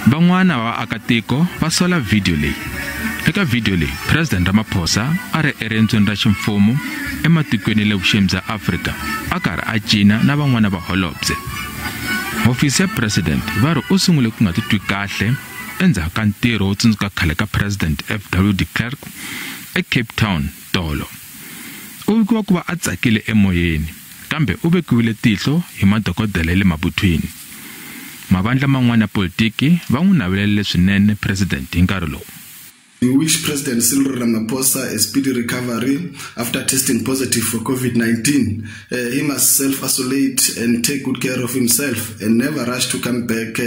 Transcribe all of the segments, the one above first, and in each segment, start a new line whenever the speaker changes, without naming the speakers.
Van'wana vaakatiko va sola video leyi. Eka video leyi, President Ramaphosa a ri eriendzweni ra ximfumo ematikweni le vuxeni bya Afrika a karhi a cina na van'wana vaholobye. Hofisi ya President va ri u sungule ku nga titwi kahle endzhaku ka ntirho wo tsundzuka khale ka President F.W. de Klerk eCape Town tolo. U vikiwa ku va a tsakile emoyeni, kambe u vekiwile tihlo hi madokodela le mabuthwini. Mavandla man'wana ya politiki va n'wi navelele swinene President hi nkarhi lowu.
We wish President Cyril Ramaphosa a speedy recovery after testing positive for COVID-19. He must self-isolate and take good care of himself and never rush to come back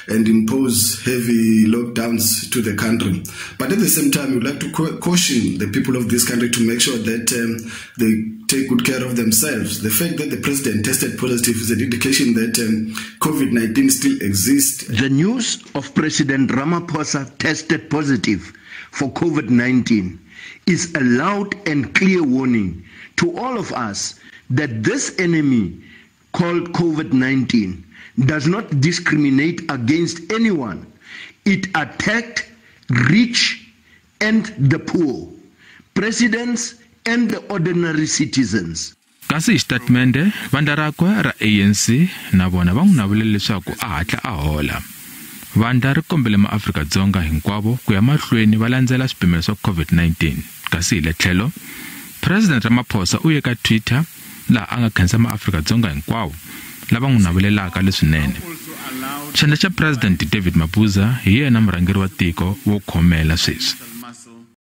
and impose heavy lockdowns to the country. But at the same time, we would like to caution the people of this country to make sure that they take good care of themselves. The fact that the president tested positive is an indication that COVID-19 still exists.
The news of President Ramaphosa tested positive for COVID-19 is a loud and clear warning to all of us that this enemy called COVID-19 does not discriminate against anyone. It attacked rich and the poor, presidents and the ordinary citizens.
Kasi statement vandla rakwe ra ANC na vona va n'wi navelele leswaku a hatla a hola. Vandla ri kombele maAfrika-Dzonga hinkwavo ku ya mahlweni va landzela swipimelo swa COVID-19. Kasi hi le tlhelo, President Ramaphosa u ye ka Twitter laha a nga khensa maAfrika-Dzonga hinkwavo lava n'wi navelelaka leswinene. Xandla xa President David Mabuza hi yena murhangeri wa tiko wo khomela sweswi.